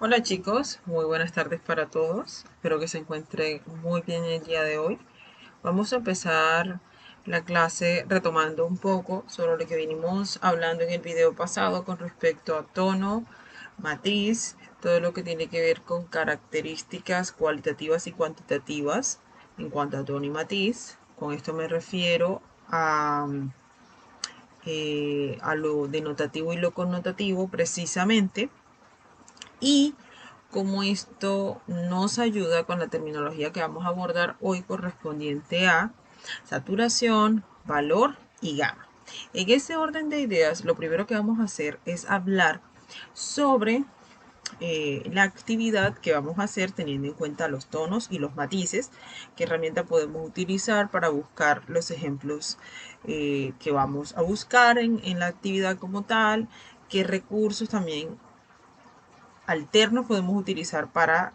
Hola chicos, muy buenas tardes para todos. Espero que se encuentren muy bien el día de hoy. Vamos a empezar la clase retomando un poco sobre lo que vinimos hablando en el video pasado con respecto a tono, matiz, todo lo que tiene que ver con características cualitativas y cuantitativas en cuanto a tono y matiz. Con esto me refiero a lo denotativo y lo connotativo precisamente, y cómo esto nos ayuda con la terminología que vamos a abordar hoy correspondiente a saturación, valor y gama. En ese orden de ideas, lo primero que vamos a hacer es hablar sobre la actividad que vamos a hacer teniendo en cuenta los tonos y los matices, qué herramienta podemos utilizar para buscar los ejemplos que vamos a buscar en la actividad como tal, qué recursos también alternos podemos utilizar para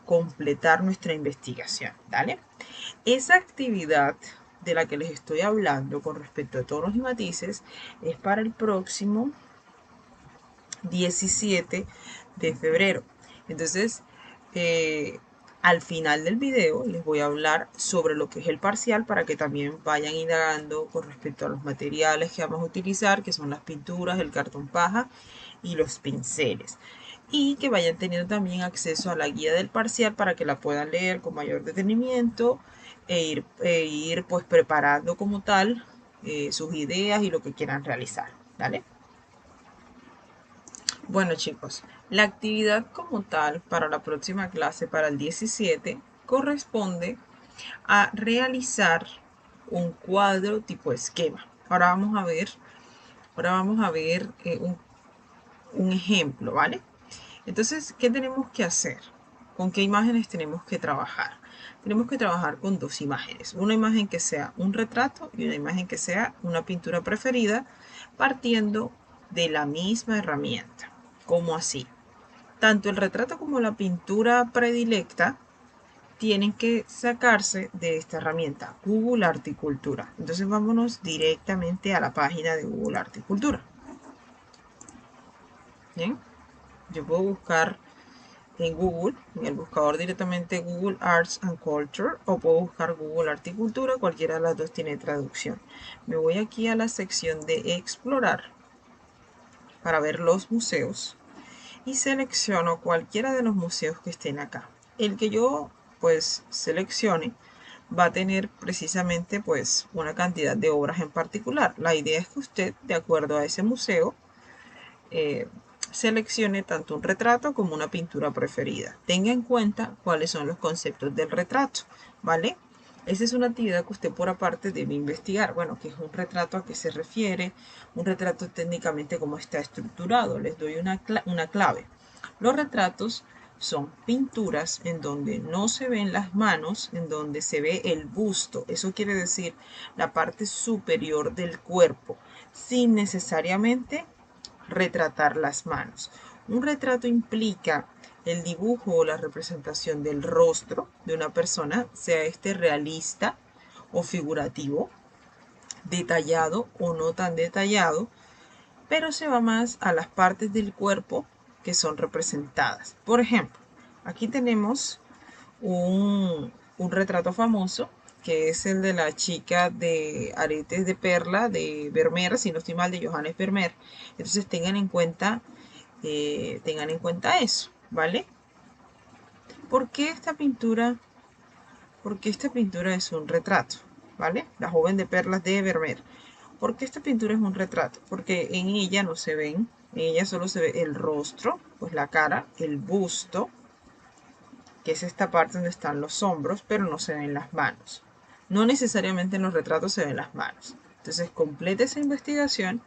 completar nuestra investigación, ¿vale? Esa actividad de la que les estoy hablando con respecto a tonos y matices es para el próximo 17 de febrero. Entonces, eh, al final del video les voy a hablar sobre lo que es el parcial para que también vayan indagando con respecto a los materiales que vamos a utilizar, que son las pinturas, el cartón paja y los pinceles. Y que vayan teniendo también acceso a la guía del parcial para que la puedan leer con mayor detenimiento e ir pues preparando como tal sus ideas y lo que quieran realizar, ¿vale? Bueno chicos, la actividad como tal para la próxima clase, para el 17, corresponde a realizar un cuadro tipo esquema. Ahora vamos a ver un ejemplo, ¿vale? Entonces, ¿qué tenemos que hacer? ¿Con qué imágenes tenemos que trabajar? Tenemos que trabajar con dos imágenes. Una imagen que sea un retrato y una imagen que sea una pintura preferida, partiendo de la misma herramienta. ¿Cómo así? Tanto el retrato como la pintura predilecta tienen que sacarse de esta herramienta, Google Articultura. Entonces vámonos directamente a la página de Google Articultura. ¿Bien? Yo puedo buscar en Google, en el buscador directamente Google Arts and Culture, o puedo buscar Google Articultura, cualquiera de las dos tiene traducción. Me voy aquí a la sección de explorar para ver los museos y selecciono cualquiera de los museos que estén acá. El que yo pues seleccione va a tener precisamente pues una cantidad de obras en particular. La idea es que usted, de acuerdo a ese museo, eh, seleccione tanto un retrato como una pintura preferida. Tenga en cuenta cuáles son los conceptos del retrato, ¿vale? Esa es una actividad que usted por aparte debe investigar. Bueno, ¿qué es un retrato? ¿A qué se refiere? Un retrato técnicamente cómo está estructurado. Les doy una clave. Los retratos son pinturas en donde no se ven las manos, en donde se ve el busto. Eso quiere decir la parte superior del cuerpo, sin necesariamente retratar las manos. Un retrato implica el dibujo o la representación del rostro de una persona, sea este realista o figurativo, detallado o no tan detallado, pero se va más a las partes del cuerpo que son representadas. Por ejemplo, aquí tenemos un retrato famoso, que es el de la chica de aretes de perla de Vermeer, si no estoy mal, de Johannes Vermeer. Entonces tengan en cuenta eso, ¿vale? ¿Por qué esta pintura? Porque esta pintura es un retrato, ¿vale? La joven de perlas de Vermeer. ¿Por qué esta pintura es un retrato? Porque en ella no se ven, en ella solo se ve el rostro, pues la cara, el busto, que es esta parte donde están los hombros, pero no se ven las manos. No necesariamente en los retratos se ven las manos. Entonces complete esa investigación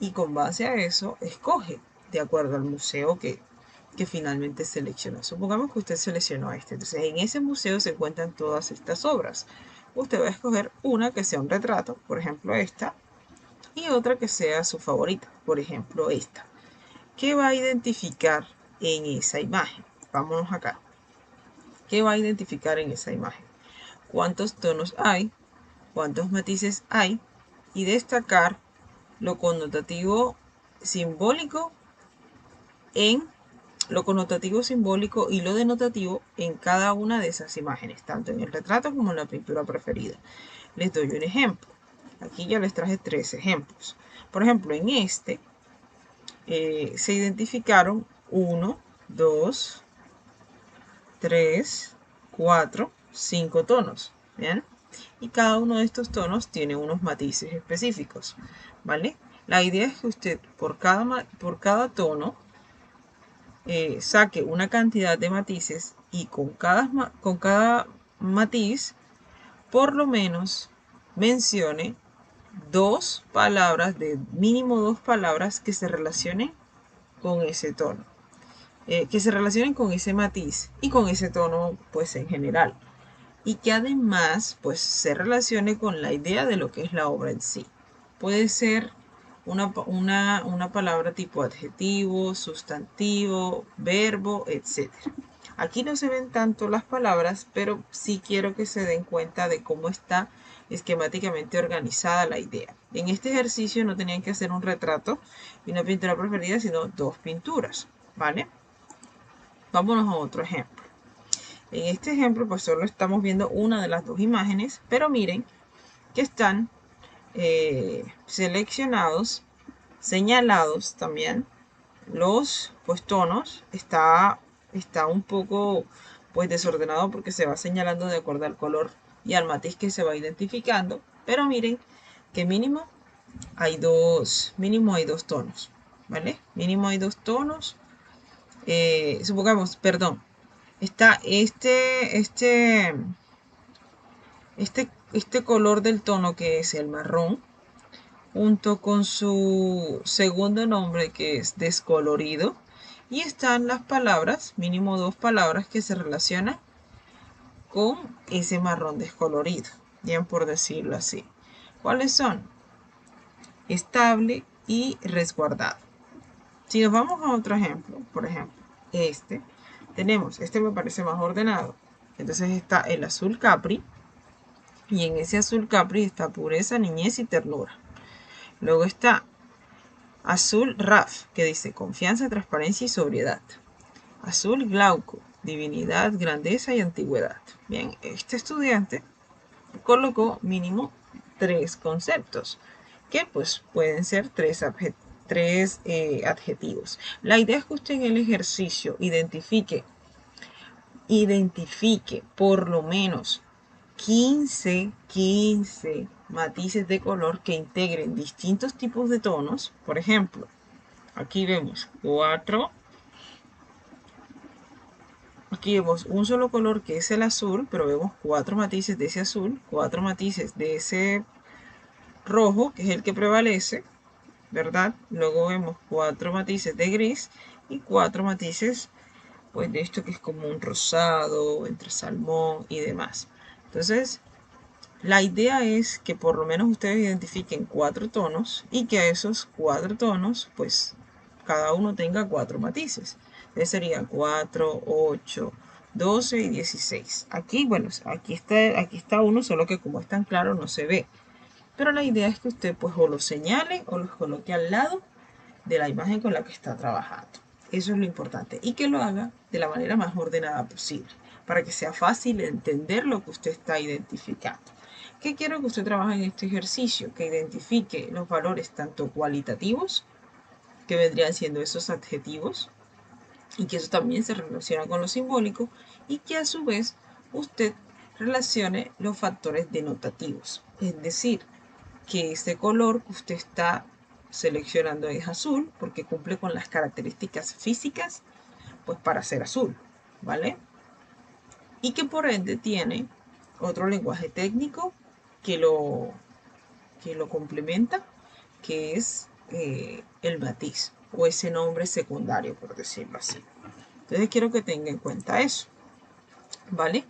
y con base a eso escoge de acuerdo al museo que finalmente seleccionó. Supongamos que usted seleccionó este. Entonces en ese museo se encuentran todas estas obras. Usted va a escoger una que sea un retrato, por ejemplo esta, y otra que sea su favorita, por ejemplo esta. ¿Qué va a identificar en esa imagen? Vámonos acá. ¿Qué va a identificar en esa imagen? ¿Cuántos tonos hay? ¿Cuántos matices hay? Y destacar lo connotativo simbólico en lo connotativo simbólico y lo denotativo en cada una de esas imágenes, tanto en el retrato como en la pintura preferida. Les doy un ejemplo. Aquí ya les traje 3 ejemplos. Por ejemplo, en este se identificaron 1, 2, 3, 4, 5 tonos. ¿Bien? Y cada uno de estos tonos tiene unos matices específicos. ¿Vale? La idea es que usted por cada tono saque una cantidad de matices y con cada matiz por lo menos mencione 2 palabras, de mínimo 2 palabras que se relacionen con ese tono, que se relacionen con ese matiz y con ese tono pues en general, y que además pues se relacione con la idea de lo que es la obra en sí. Puede ser una palabra tipo adjetivo, sustantivo, verbo, etc. Aquí no se ven tanto las palabras, pero sí quiero que se den cuenta de cómo está esquemáticamente organizada la idea. En este ejercicio no tenían que hacer un retrato y una pintura preferida, sino 2 pinturas, ¿vale? Vámonos a otro ejemplo. En este ejemplo, pues solo estamos viendo una de las 2 imágenes, pero miren que están seleccionados, señalados también los pues tonos. Está un poco pues desordenado porque se va señalando de acuerdo al color y al matiz que se va identificando, pero miren que mínimo hay dos tonos, ¿vale? Mínimo hay 2 tonos. Supongamos, perdón, está este color del tono que es el marrón, junto con su segundo nombre que es descolorido, y están las palabras, mínimo 2 palabras que se relacionan con ese marrón descolorido, bien por decirlo así. ¿Cuáles son? Estable y resguardado. Si nos vamos a otro ejemplo, por ejemplo, este me parece más ordenado. Entonces está el azul Capri, y en ese azul Capri está pureza, niñez y ternura. Luego está azul RAF, que dice confianza, transparencia y sobriedad. Azul Glauco, divinidad, grandeza y antigüedad. Bien, este estudiante colocó mínimo 3 conceptos, que pues pueden ser 3 adjetivos. La idea es que usted en el ejercicio identifique por lo menos 15 matices de color que integren distintos tipos de tonos. Por ejemplo, aquí vemos 4. Aquí vemos un solo color que es el azul, pero vemos 4 matices de ese azul, 4 matices de ese rojo, que es el que prevalece, ¿verdad? Luego vemos 4 matices de gris y 4 matices pues de esto que es como un rosado, entre salmón y demás. Entonces, la idea es que por lo menos ustedes identifiquen 4 tonos y que a esos 4 tonos, pues cada uno tenga 4 matices. Entonces serían 4, 8, 12 y 16. Aquí, bueno, aquí está uno, solo que como es tan claro no se ve. Pero la idea es que usted pues o los señale o los coloque al lado de la imagen con la que está trabajando. Eso es lo importante. Y que lo haga de la manera más ordenada posible, para que sea fácil entender lo que usted está identificando. ¿Qué quiero que usted trabaje en este ejercicio? Que identifique los valores tanto cualitativos, que vendrían siendo esos adjetivos, y que eso también se relaciona con lo simbólico, y que a su vez usted relacione los factores denotativos. Es decir, que este color que usted está seleccionando es azul porque cumple con las características físicas pues para ser azul, ¿vale? Y que por ende tiene otro lenguaje técnico que lo complementa, que es el matiz o ese nombre secundario, por decirlo así. Entonces quiero que tenga en cuenta eso, ¿vale?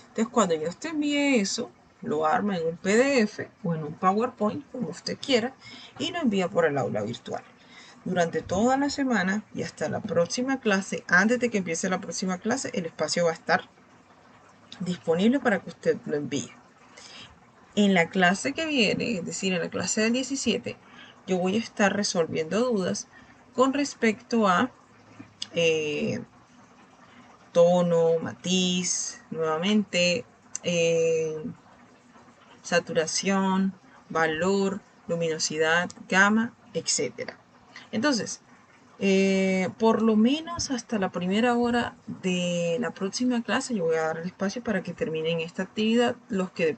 Entonces cuando yo te envíe eso, lo arma en un PDF o en un PowerPoint, como usted quiera, y lo envía por el aula virtual. Durante toda la semana y hasta la próxima clase, antes de que empiece la próxima clase, el espacio va a estar disponible para que usted lo envíe. En la clase que viene, es decir, en la clase del 17, yo voy a estar resolviendo dudas con respecto a tono, matiz, nuevamente, saturación, valor, luminosidad, gama, etcétera. Entonces, por lo menos hasta la primera hora de la próxima clase yo voy a dar el espacio para que terminen esta actividad los que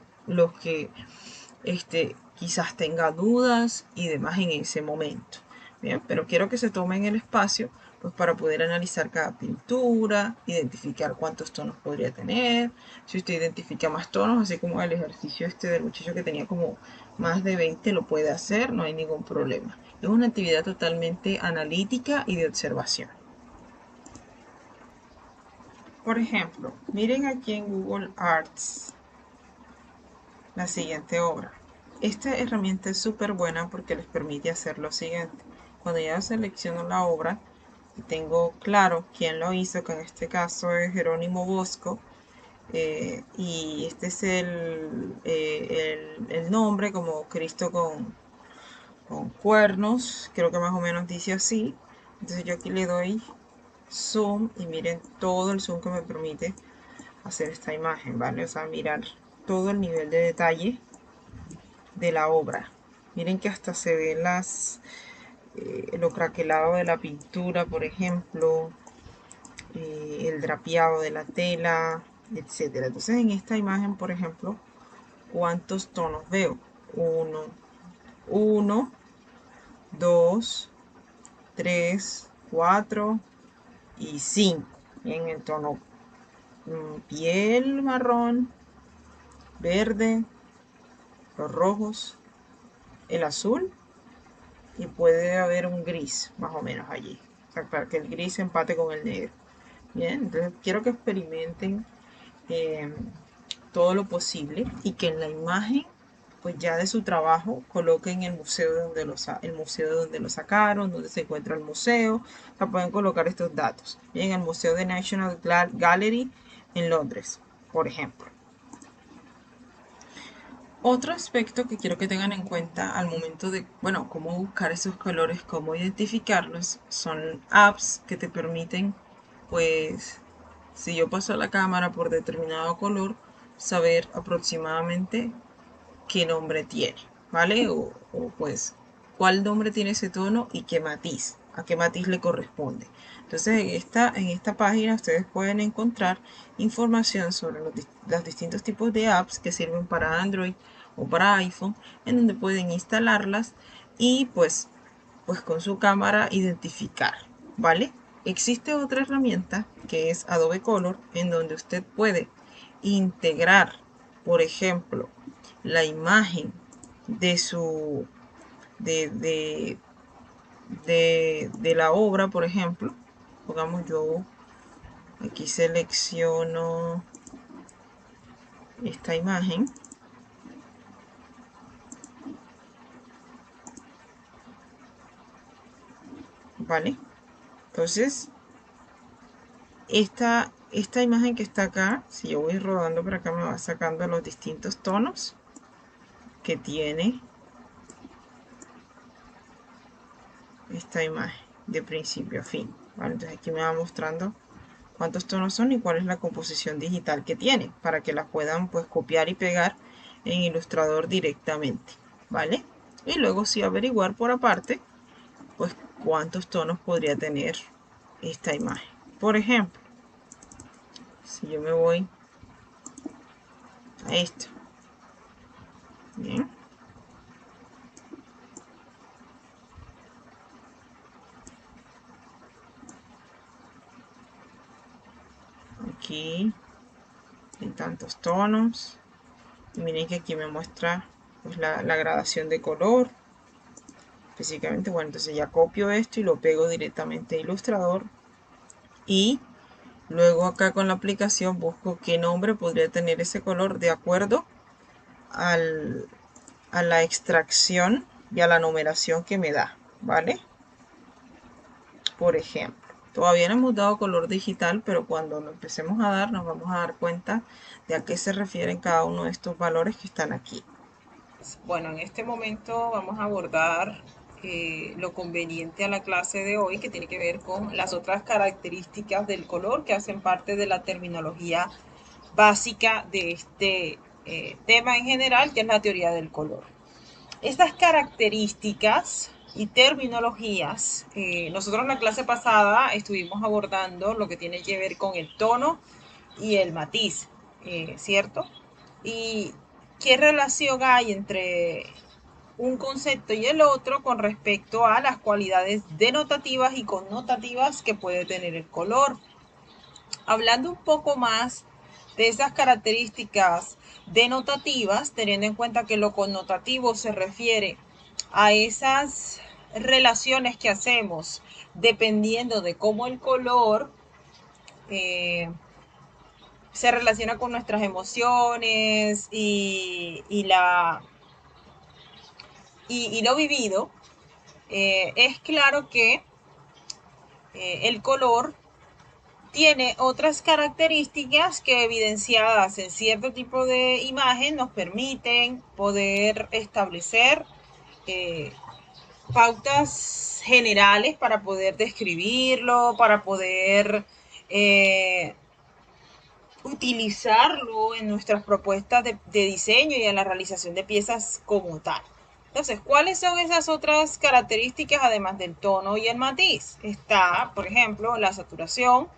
quizás tenga dudas y demás en ese momento. Bien, pero quiero que se tomen el espacio pues para poder analizar cada pintura, identificar cuántos tonos podría tener. Si usted identifica más tonos, así como el ejercicio del muchacho que tenía como más de 20, lo puede hacer, no hay ningún problema. Es una actividad totalmente analítica y de observación. Por ejemplo, miren aquí en Google Arts la siguiente obra. Esta herramienta es súper buena porque les permite hacer lo siguiente. Cuando ya selecciono la obra y tengo claro quién lo hizo, que en este caso es Jerónimo Bosco, y este es el nombre como Cristo con cuernos, creo que más o menos dice así. Entonces yo aquí le doy zoom y miren todo el zoom que me permite hacer esta imagen, ¿vale? O sea, mirar todo el nivel de detalle de la obra. Miren que hasta se ven lo craquelado de la pintura, por ejemplo, el drapeado de la tela, etcétera. Entonces en esta imagen, por ejemplo, ¿cuántos tonos veo? Uno, 2, 3, 4 y 5. En el tono piel marrón, verde, los rojos, el azul y puede haber un gris más o menos allí. O sea, para que el gris empate con el negro. Bien, entonces quiero que experimenten eh, todo lo posible y que en la imagen, pues ya de su trabajo, coloquen el museo de donde el museo de donde lo sacaron, donde se encuentra el museo. O sea, pueden colocar estos datos. Bien, el Museo de National Gallery en Londres, por ejemplo. Otro aspecto que quiero que tengan en cuenta al momento de, bueno, cómo buscar esos colores, cómo identificarlos, son apps que te permiten, pues, si yo paso la cámara por determinado color, saber aproximadamente qué nombre tiene, ¿vale? Pues cuál nombre tiene ese tono y qué matiz, a qué matiz le corresponde. Entonces en esta página ustedes pueden encontrar información sobre los distintos tipos de apps que sirven para Android o para iPhone, en donde pueden instalarlas y pues con su cámara identificar, ¿vale? Existe otra herramienta que es Adobe Color, en donde usted puede integrar, por ejemplo, la imagen de su de la obra, por ejemplo. Pongamos yo aquí selecciono esta imagen, ¿vale? Entonces, esta imagen que está acá, si yo voy rodando por acá, me va sacando los distintos tonos que tiene esta imagen de principio a fin, ¿vale? Entonces aquí me va mostrando cuántos tonos son y cuál es la composición digital que tiene para que la puedan pues copiar y pegar en Illustrator directamente, ¿vale? Y luego sí averiguar por aparte pues cuántos tonos podría tener esta imagen. Por ejemplo, si yo me voy a esto, bien, aquí en tantos tonos, y miren que aquí me muestra pues la gradación de color específicamente. Bueno, entonces ya copio esto y lo pego directamente a Illustrator y luego acá con la aplicación busco qué nombre podría tener ese color de acuerdo al, a la extracción y a la numeración que me da, ¿vale? Por ejemplo, todavía no hemos dado color digital, pero cuando lo empecemos a dar nos vamos a dar cuenta de a qué se refieren cada uno de estos valores que están aquí. Bueno, en este momento vamos a abordar lo conveniente a la clase de hoy, que tiene que ver con las otras características del color que hacen parte de la terminología básica de este tema en general, que es la teoría del color. Estas características y terminologías, nosotros en la clase pasada estuvimos abordando lo que tiene que ver con el tono y el matiz, ¿cierto? Y qué relación hay entre un concepto y el otro con respecto a las cualidades denotativas y connotativas que puede tener el color. Hablando un poco más de esas características denotativas, teniendo en cuenta que lo connotativo se refiere a esas relaciones que hacemos dependiendo de cómo el color se relaciona con nuestras emociones y lo vivido. Es claro que el color tiene otras características que evidenciadas en cierto tipo de imagen nos permiten poder establecer eh, pautas generales para poder describirlo, para poder utilizarlo en nuestras propuestas de diseño y en la realización de piezas como tal. Entonces, ¿cuáles son esas otras características además del tono y el matiz? Está, por ejemplo, la saturación,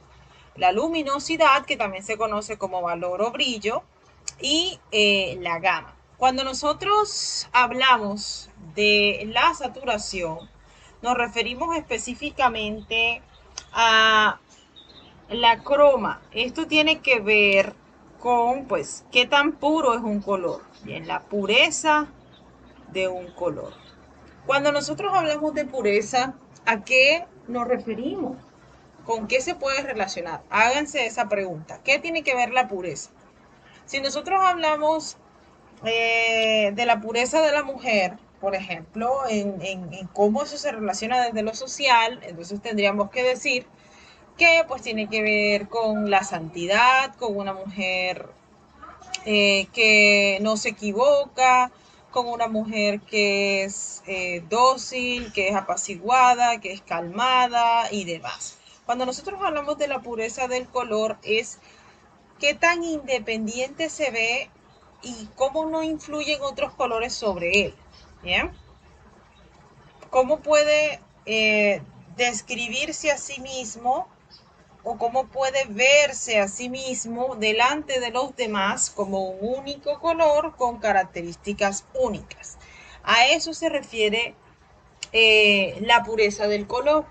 la luminosidad, que también se conoce como valor o brillo, y la gama. Cuando nosotros hablamos de la saturación, nos referimos específicamente a la croma. Esto tiene que ver con, pues, qué tan puro es un color. Bien, la pureza de un color. Cuando nosotros hablamos de pureza, ¿a qué nos referimos? ¿Con qué se puede relacionar? Háganse esa pregunta. ¿Qué tiene que ver la pureza? Si nosotros hablamos de la pureza de la mujer, por ejemplo, en cómo eso se relaciona desde lo social, entonces tendríamos que decir que pues tiene que ver con la santidad, con una mujer que no se equivoca, con una mujer que es dócil, que es apaciguada, que es calmada y demás. Cuando nosotros hablamos de la pureza del color es qué tan independiente se ve y cómo no influyen otros colores sobre él. ¿Bien? ¿Cómo puede describirse a sí mismo o cómo puede verse a sí mismo delante de los demás como un único color con características únicas? A eso se refiere la pureza del color,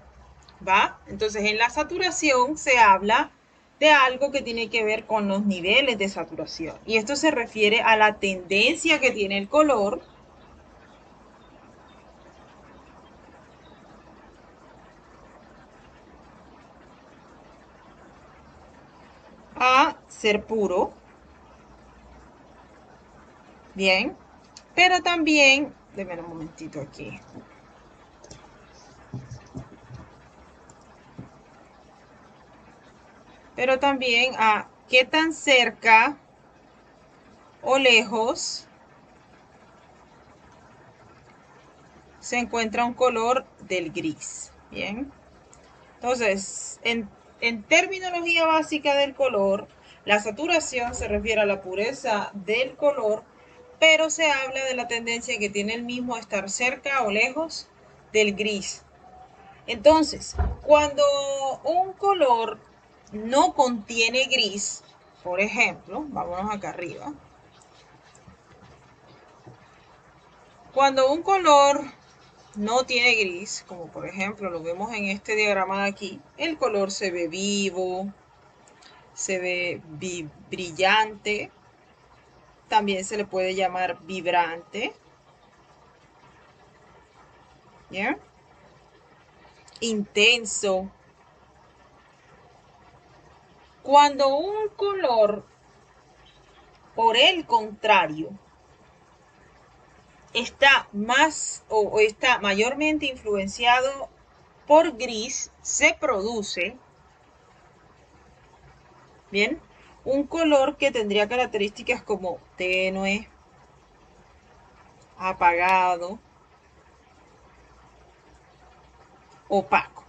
¿va? Entonces en la saturación se habla de algo que tiene que ver con los niveles de saturación. Y esto se refiere a la tendencia que tiene el color a ser puro, bien, pero también, déjenme un momentito aquí, pero también a qué tan cerca o lejos se encuentra un color del gris, bien. Entonces, en terminología básica del color, la saturación se refiere a la pureza del color, pero se habla de la tendencia que tiene el mismo a estar cerca o lejos del gris. Entonces, cuando un color no contiene gris, por ejemplo, vámonos acá arriba, cuando un color no tiene gris, como por ejemplo lo vemos en este diagrama de aquí, el color se ve vivo, se ve brillante, también se le puede llamar vibrante, ¿ya? Intenso. Cuando un color, por el contrario, está más o está mayormente influenciado por gris, se produce, ¿bien? Un color que tendría características como tenue, apagado, opaco.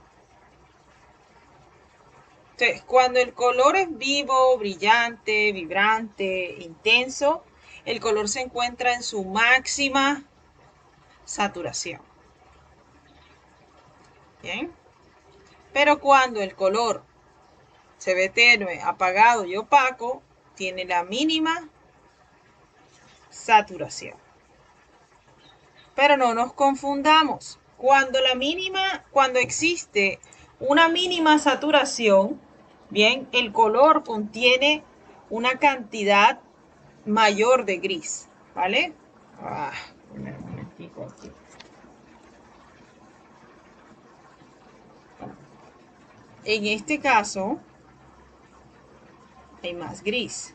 Entonces, cuando el color es vivo, brillante, vibrante, intenso, el color se encuentra en su máxima saturación. Bien. Pero cuando el color se ve tenue, apagado y opaco, tiene la mínima saturación. Pero no nos confundamos. Cuando existe una mínima saturación, bien, el color contiene una cantidad mayor de gris, ¿vale? Un momentico aquí. En este caso, hay más gris.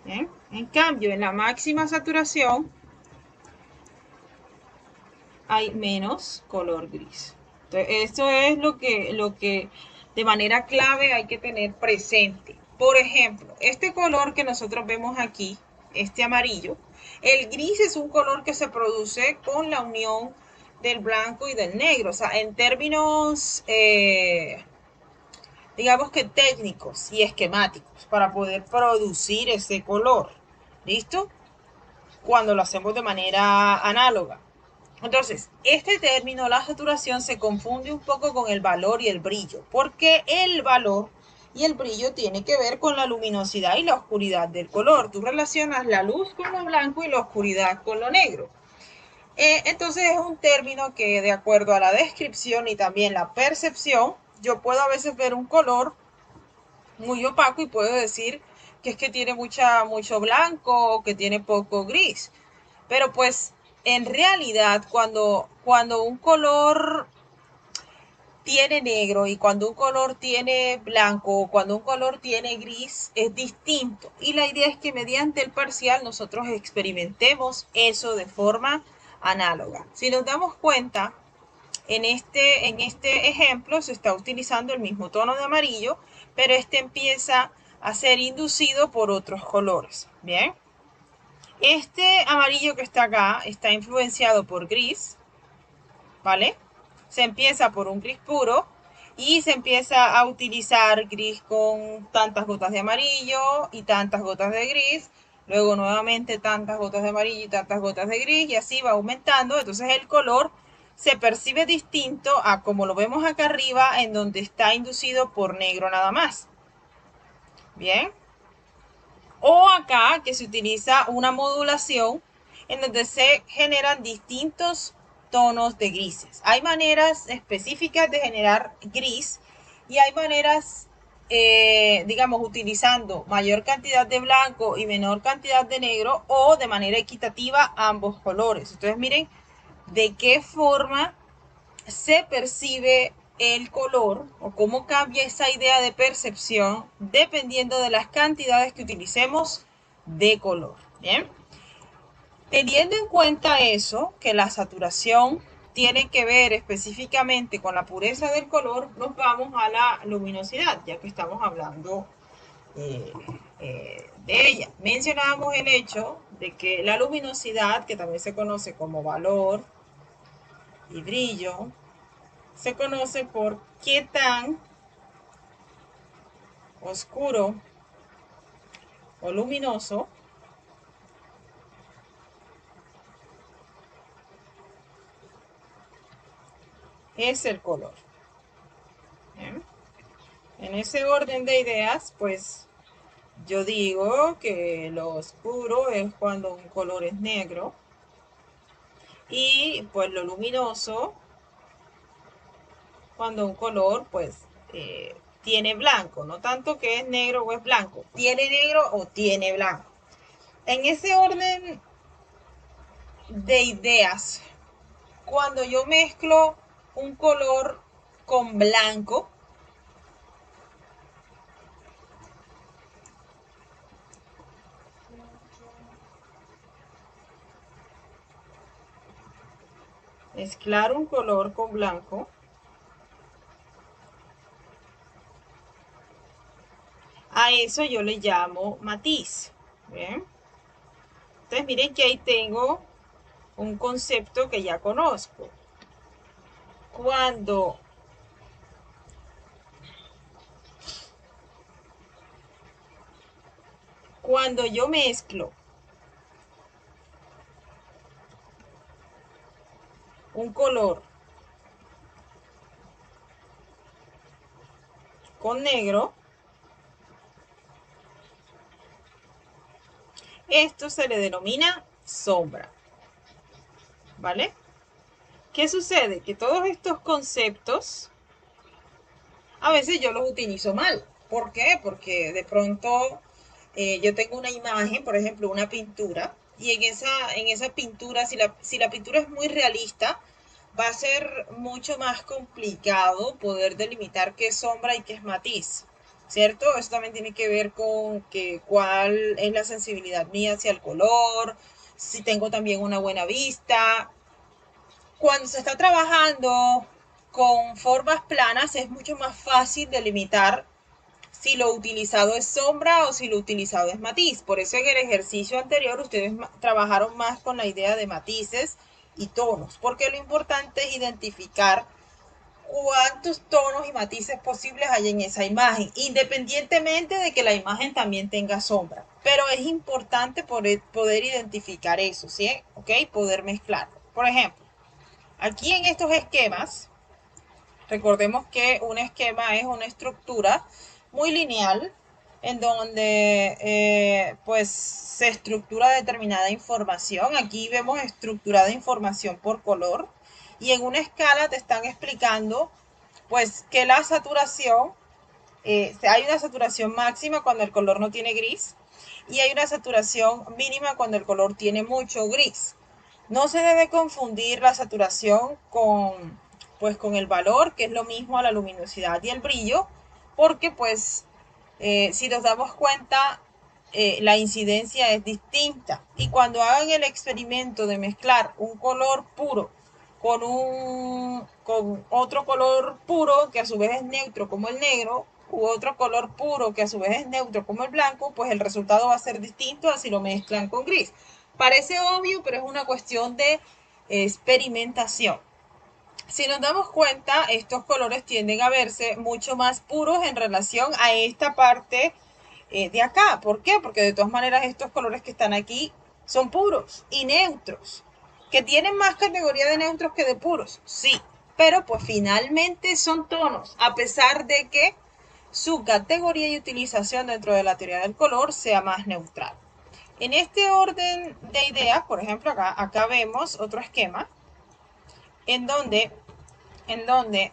¿Bien? En cambio, en la máxima saturación hay menos color gris. Entonces, esto es lo que de manera clave hay que tener presente. Por ejemplo, este color que nosotros vemos aquí, este amarillo, el gris es un color que se produce con la unión del blanco y del negro. O sea, en términos, digamos que técnicos y esquemáticos, para poder producir ese color. ¿Listo? Cuando lo hacemos de manera análoga. Entonces, este término, la saturación, se confunde un poco con el valor y el brillo, porque el valor y el brillo tiene que ver con la luminosidad y la oscuridad del color. Tú relacionas la luz con lo blanco y la oscuridad con lo negro. Entonces es un término que, de acuerdo a la descripción y también la percepción, yo puedo a veces ver un color muy opaco y puedo decir que es que tiene mucho blanco o que tiene poco gris. Pero pues en realidad cuando un color tiene negro y cuando un color tiene blanco o cuando un color tiene gris es distinto. Y la idea es que mediante el parcial nosotros experimentemos eso de forma análoga. Si nos damos cuenta, en este ejemplo se está utilizando el mismo tono de amarillo, pero este empieza a ser inducido por otros colores. Bien. Este amarillo que está acá está influenciado por gris, ¿vale? Se empieza por un gris puro y se empieza a utilizar gris con tantas gotas de amarillo y tantas gotas de gris, luego nuevamente tantas gotas de amarillo y tantas gotas de gris y así va aumentando. Entonces el color se percibe distinto a como lo vemos acá arriba, en donde está inducido por negro nada más. Bien. O acá que se utiliza una modulación en donde se generan distintos tonos de grises. Hay maneras específicas de generar gris y hay maneras, digamos, utilizando mayor cantidad de blanco y menor cantidad de negro o de manera equitativa ambos colores. Entonces miren de qué forma se percibe el color o cómo cambia esa idea de percepción dependiendo de las cantidades que utilicemos de color. Bien, teniendo en cuenta eso, que la saturación tiene que ver específicamente con la pureza del color, nos vamos a la luminosidad, ya que estamos hablando de ella. Mencionábamos el hecho de que la luminosidad, que también se conoce como valor y brillo, se conoce por qué tan oscuro o luminoso es el color. ¿Bien? En ese orden de ideas, pues yo digo que lo oscuro es cuando un color es negro y pues lo luminoso cuando un color pues tiene blanco, no tanto que es negro o es blanco, tiene negro o tiene blanco. En ese orden de ideas, cuando yo mezclo un color con blanco, mezclar un color con blanco, a eso yo le llamo matiz. ¿Bien? Entonces miren que ahí tengo un concepto que ya conozco. Cuando yo mezclo un color con negro, esto se le denomina sombra, ¿vale? ¿Qué sucede? Que todos estos conceptos a veces yo los utilizo mal. ¿Por qué? Porque de pronto yo tengo una imagen, por ejemplo, una pintura, y en esa pintura, si la pintura es muy realista, va a ser mucho más complicado poder delimitar qué es sombra y qué es matiz, ¿cierto? Eso también tiene que ver con que cuál es la sensibilidad mía hacia el color, si tengo también una buena vista. Cuando se está trabajando con formas planas es mucho más fácil delimitar si lo utilizado es sombra o si lo utilizado es matiz. Por eso en el ejercicio anterior ustedes trabajaron más con la idea de matices y tonos, porque lo importante es identificar cuántos tonos y matices posibles hay en esa imagen, independientemente de que la imagen también tenga sombra. Pero es importante poder identificar eso, ¿sí? ¿Ok? Poder mezclarlo. Por ejemplo, aquí en estos esquemas, recordemos que un esquema es una estructura muy lineal en donde pues se estructura determinada información. Aquí vemos estructurada información por color y en una escala te están explicando pues que la saturación, hay una saturación máxima cuando el color no tiene gris y hay una saturación mínima cuando el color tiene mucho gris. No se debe confundir la saturación con el valor, que es lo mismo a la luminosidad y el brillo, porque pues si nos damos cuenta, la incidencia es distinta. Y cuando hagan el experimento de mezclar un color puro con otro color puro, que a su vez es neutro como el negro, u otro color puro que a su vez es neutro como el blanco, pues el resultado va a ser distinto a si lo mezclan con gris. Parece obvio, pero es una cuestión de experimentación. Si nos damos cuenta, estos colores tienden a verse mucho más puros en relación a esta parte de acá. ¿Por qué? Porque de todas maneras estos colores que están aquí son puros y neutros. ¿Que tienen más categoría de neutros que de puros? Sí, pero pues finalmente son tonos, a pesar de que su categoría y utilización dentro de la teoría del color sea más neutral. En este orden de ideas, por ejemplo, acá vemos otro esquema en donde, en donde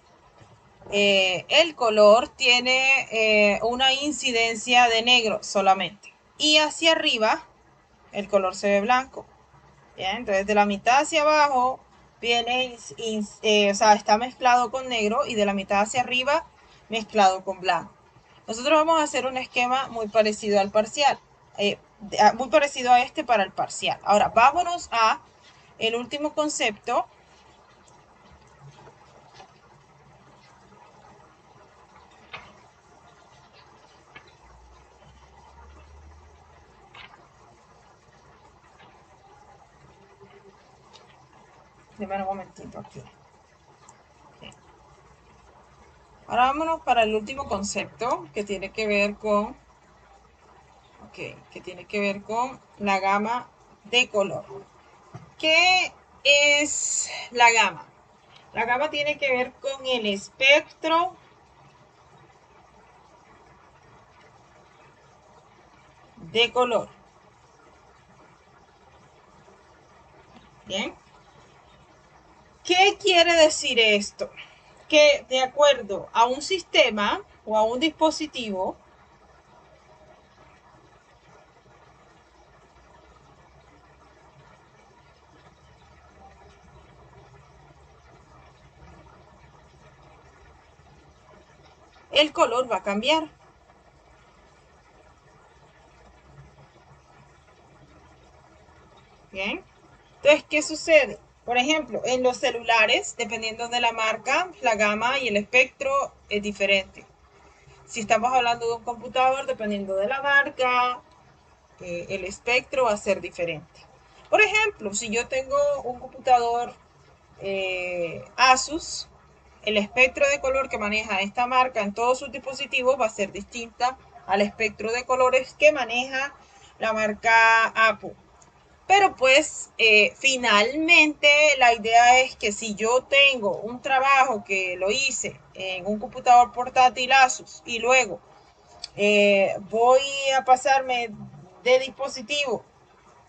el color tiene una incidencia de negro solamente. Y hacia arriba el color se ve blanco. ¿Bien? Entonces de la mitad hacia abajo viene, o sea, está mezclado con negro y de la mitad hacia arriba mezclado con blanco. Nosotros vamos a hacer un esquema muy parecido al parcial, muy parecido a este para el parcial. Ahora vámonos a el último concepto. Deme un momentito aquí. Ahora vámonos para el último concepto que tiene que ver con, que tiene que ver con la gama de color. ¿Qué es la gama? La gama tiene que ver con el espectro de color. Bien. ¿Qué quiere decir esto? Que de acuerdo a un sistema o a un dispositivo, el color va a cambiar. Bien. Entonces, ¿qué sucede? Por ejemplo, en los celulares, dependiendo de la marca, la gama y el espectro es diferente. Si estamos hablando de un computador, dependiendo de la marca, el espectro va a ser diferente. Por ejemplo, si yo tengo un computador Asus, el espectro de color que maneja esta marca en todos sus dispositivos va a ser distinta al espectro de colores que maneja la marca Apple. Pero pues finalmente la idea es que si yo tengo un trabajo que lo hice en un computador portátil Asus y luego voy a pasarme de dispositivo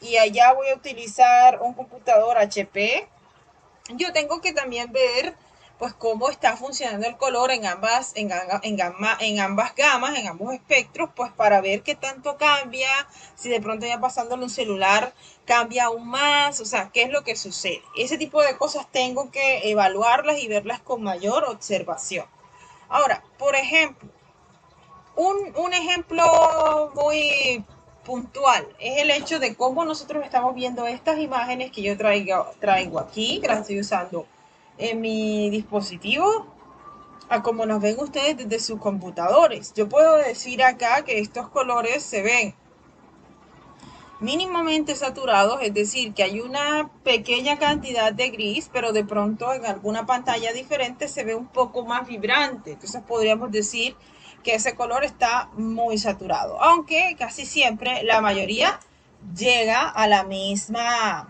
y allá voy a utilizar un computador HP, yo tengo que también ver pues cómo está funcionando el color en ambas gamas, en ambos espectros, pues para ver qué tanto cambia, si de pronto ya pasándolo un celular cambia aún más, o sea, qué es lo que sucede. Ese tipo de cosas tengo que evaluarlas y verlas con mayor observación. Ahora, por ejemplo, un ejemplo muy puntual es el hecho de cómo nosotros estamos viendo estas imágenes que yo traigo aquí, que las estoy usando en mi dispositivo, a como nos ven ustedes desde sus computadores. Yo puedo decir acá que estos colores se ven mínimamente saturados, es decir, que hay una pequeña cantidad de gris, pero de pronto en alguna pantalla diferente se ve un poco más vibrante. Entonces podríamos decir que ese color está muy saturado, aunque casi siempre la mayoría llega a la misma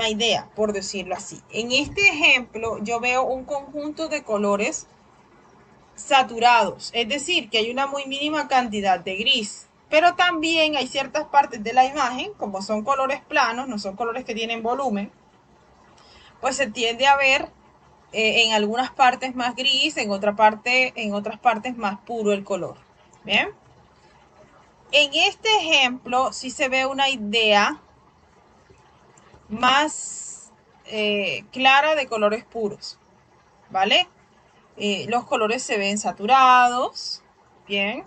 idea, por decirlo así. En este ejemplo yo veo un conjunto de colores saturados, es decir, que hay una muy mínima cantidad de gris, pero también hay ciertas partes de la imagen, como son colores planos, no son colores que tienen volumen, pues se tiende a ver en algunas partes más gris, en otras partes más puro el color. Bien, en este ejemplo sí se ve una idea más clara de colores puros, ¿vale? Los colores se ven saturados, bien,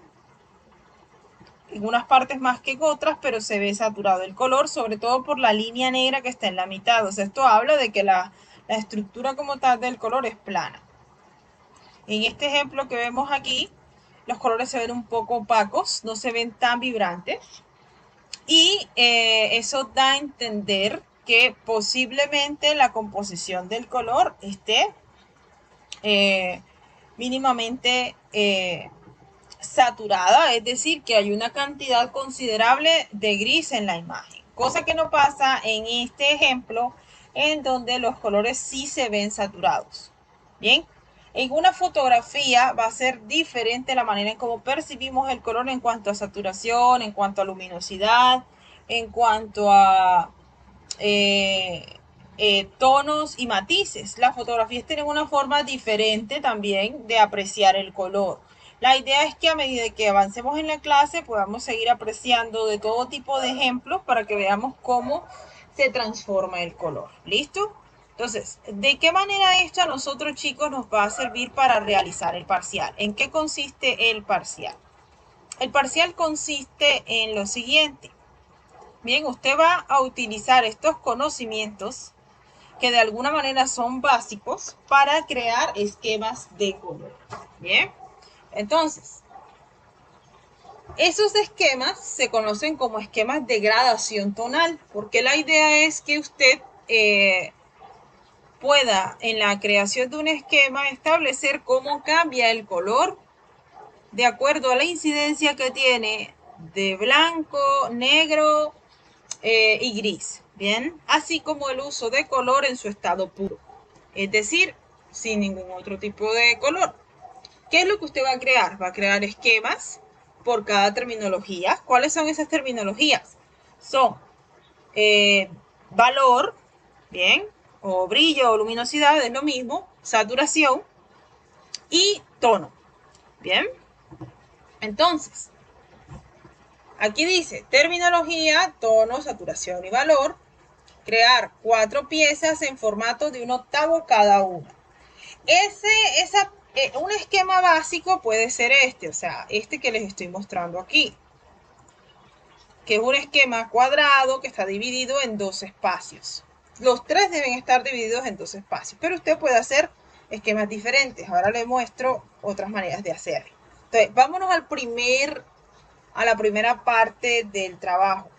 en unas partes más que en otras, pero se ve saturado el color, sobre todo por la línea negra que está en la mitad. O sea, esto habla de que la estructura como tal del color es plana. En este ejemplo que vemos aquí, los colores se ven un poco opacos, no se ven tan vibrantes. Y eso da a entender que posiblemente la composición del color esté mínimamente saturada, es decir, que hay una cantidad considerable de gris en la imagen, cosa que no pasa en este ejemplo en donde los colores sí se ven saturados. Bien, en una fotografía va a ser diferente la manera en cómo percibimos el color en cuanto a saturación, en cuanto a luminosidad, en cuanto a tonos y matices. Las fotografías tienen una forma diferente también de apreciar el color. La idea es que a medida que avancemos en la clase podamos seguir apreciando de todo tipo de ejemplos para que veamos cómo se transforma el color. ¿Listo? Entonces, ¿de qué manera esto a nosotros chicos nos va a servir para realizar el parcial? ¿En qué consiste el parcial? El parcial consiste en lo siguiente. Bien, usted va a utilizar estos conocimientos que de alguna manera son básicos para crear esquemas de color. Bien, entonces, esos esquemas se conocen como esquemas de gradación tonal, porque la idea es que usted pueda en la creación de un esquema establecer cómo cambia el color de acuerdo a la incidencia que tiene de blanco, negro y gris, ¿bien? Así como el uso de color en su estado puro, es decir, sin ningún otro tipo de color. ¿Qué es lo que usted va a crear? Va a crear esquemas por cada terminología. ¿Cuáles son esas terminologías? Son valor, ¿bien? O brillo o luminosidad, es lo mismo, saturación y tono, ¿bien? Entonces, aquí dice terminología, tono, saturación y valor. Crear 4 piezas en formato de 1/8 cada una. Un esquema básico puede ser este, o sea, este que les estoy mostrando aquí, que es un esquema cuadrado que está dividido en 2 espacios. Los 3 deben estar divididos en 2 espacios, pero usted puede hacer esquemas diferentes. Ahora les muestro otras maneras de hacerlo. Entonces, vámonos a la primera parte del trabajo.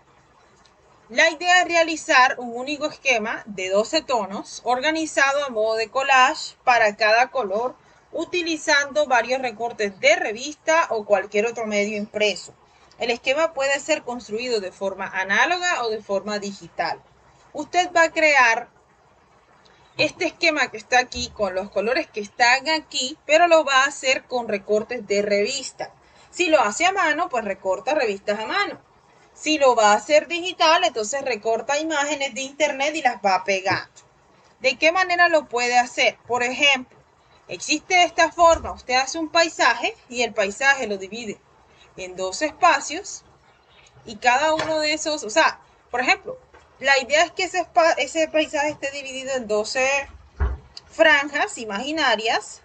La idea es realizar un único esquema de 12 tonos organizado a modo de collage para cada color, utilizando varios recortes de revista o cualquier otro medio impreso. El esquema puede ser construido de forma análoga o de forma digital. Usted va a crear este esquema que está aquí con los colores que están aquí, pero lo va a hacer con recortes de revista. Si lo hace a mano, pues recorta revistas a mano. Si lo va a hacer digital, entonces recorta imágenes de internet y las va pegando. ¿De qué manera lo puede hacer? Por ejemplo, existe esta forma, usted hace un paisaje y el paisaje lo divide en dos espacios y cada uno de esos, o sea, por ejemplo, la idea es que ese paisaje esté dividido en 12 franjas imaginarias,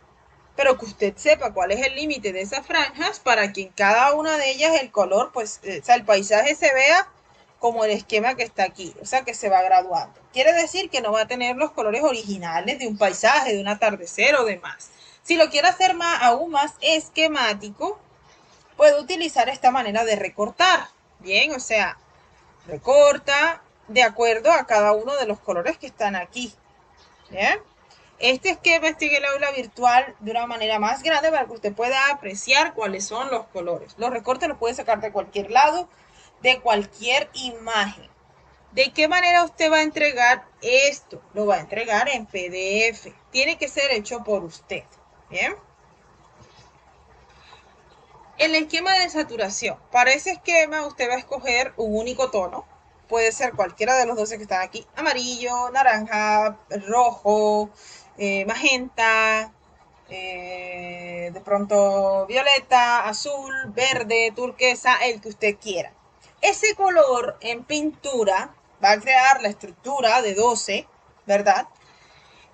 pero que usted sepa cuál es el límite de esas franjas para que en cada una de ellas el color, pues, o sea, el paisaje se vea como el esquema que está aquí, o sea, que se va graduando. Quiere decir que no va a tener los colores originales de un paisaje, de un atardecer o demás. Si lo quiere hacer aún más esquemático, puede utilizar esta manera de recortar. Bien, o sea, recorta de acuerdo a cada uno de los colores que están aquí. ¿Bien? Este esquema está en el aula virtual de una manera más grande para que usted pueda apreciar cuáles son los colores. Los recortes los puede sacar de cualquier lado, de cualquier imagen. ¿De qué manera usted va a entregar esto? Lo va a entregar en PDF. Tiene que ser hecho por usted. ¿Bien? El esquema de saturación. Para ese esquema usted va a escoger un único tono. Puede ser cualquiera de los 12 que están aquí. Amarillo, naranja, rojo, magenta, de pronto violeta, azul, verde, turquesa, el que usted quiera. Ese color en pintura va a crear la estructura de 12, ¿verdad?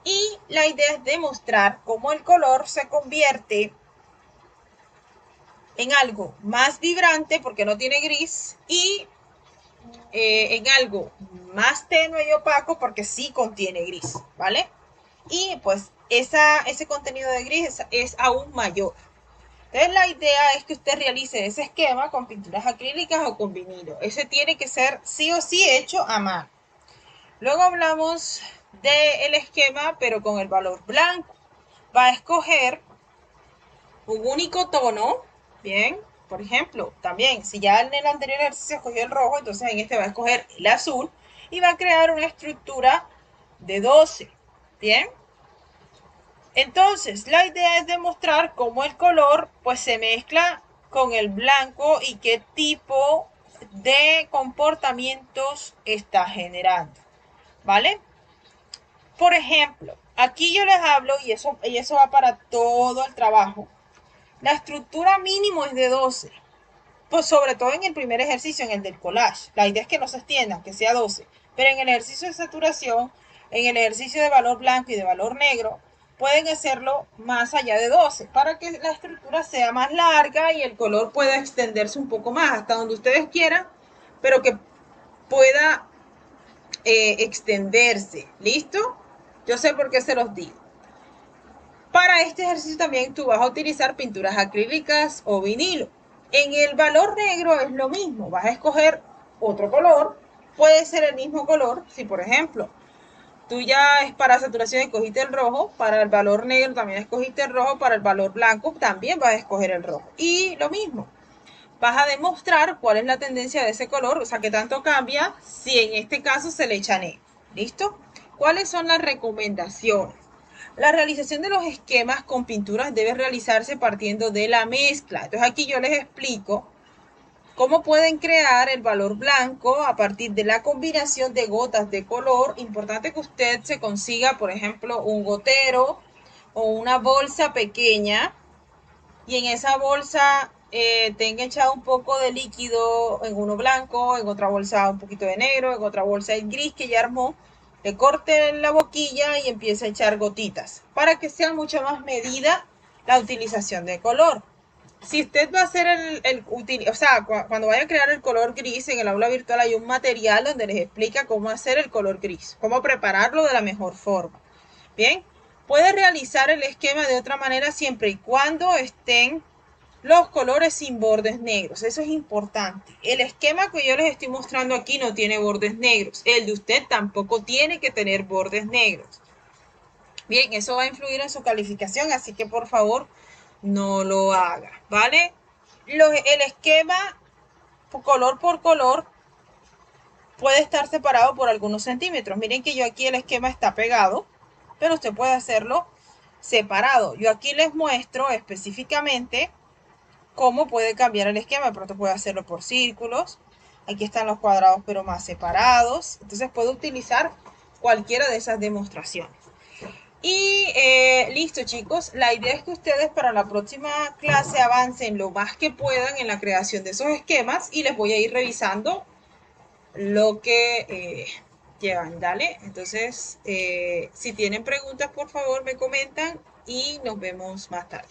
Y la idea es demostrar cómo el color se convierte en algo más vibrante porque no tiene gris y en algo más tenue y opaco porque sí contiene gris, ¿vale? Y pues ese contenido de gris es aún mayor. Entonces la idea es que usted realice ese esquema con pinturas acrílicas o con vinilo. Ese tiene que ser sí o sí hecho a mano. Luego hablamos del esquema pero con el valor blanco. Va a escoger un único tono, bien, por ejemplo, también, si ya en el anterior ejercicio escogió el rojo, entonces en este va a escoger el azul y va a crear una estructura de 12, bien. Entonces, la idea es demostrar cómo el color, pues, se mezcla con el blanco y qué tipo de comportamientos está generando, ¿vale? Por ejemplo, aquí yo les hablo, y eso va para todo el trabajo. La estructura mínimo es de 12. Pues sobre todo en el primer ejercicio, en el del collage. La idea es que no se extienda, que sea 12. Pero en el ejercicio de saturación, en el ejercicio de valor blanco y de valor negro, pueden hacerlo más allá de 12 para que la estructura sea más larga y el color pueda extenderse un poco más hasta donde ustedes quieran, pero que pueda extenderse. ¿Listo? Yo sé por qué se los digo. Para este ejercicio también tú vas a utilizar pinturas acrílicas o vinilo. En el valor negro es lo mismo, vas a escoger otro color, puede ser el mismo color, si por ejemplo tú ya es para saturación escogiste el rojo, para el valor negro también escogiste el rojo, para el valor blanco también vas a escoger el rojo. Y lo mismo, vas a demostrar cuál es la tendencia de ese color, o sea, que tanto cambia si en este caso se le echa negro. ¿Listo? ¿Cuáles son las recomendaciones? La realización de los esquemas con pinturas debe realizarse partiendo de la mezcla. Entonces aquí yo les explico cómo pueden crear el valor blanco a partir de la combinación de gotas de color. Importante que usted se consiga, por ejemplo, un gotero o una bolsa pequeña y en esa bolsa tenga echado un poco de líquido en uno blanco, en otra bolsa un poquito de negro, en otra bolsa el gris que ya armó. Le corte la boquilla y empiece a echar gotitas para que sea mucho más medida la utilización de color. Si usted va a hacer o sea, cuando vaya a crear el color gris en el aula virtual hay un material donde les explica cómo hacer el color gris, cómo prepararlo de la mejor forma. Bien, puede realizar el esquema de otra manera siempre y cuando estén los colores sin bordes negros. Eso es importante. El esquema que yo les estoy mostrando aquí no tiene bordes negros. El de usted tampoco tiene que tener bordes negros. Bien, eso va a influir en su calificación, así que por favor no lo haga, ¿vale? El esquema color por color puede estar separado por algunos centímetros. Miren que yo aquí el esquema está pegado, pero usted puede hacerlo separado. Yo aquí les muestro específicamente cómo puede cambiar el esquema. De pronto puede hacerlo por círculos. Aquí están los cuadrados pero más separados. Entonces puede utilizar cualquiera de esas demostraciones. Y listo, chicos. La idea es que ustedes para la próxima clase avancen lo más que puedan en la creación de esos esquemas y les voy a ir revisando lo que llevan. Dale. Entonces, si tienen preguntas, por favor, me comentan y nos vemos más tarde.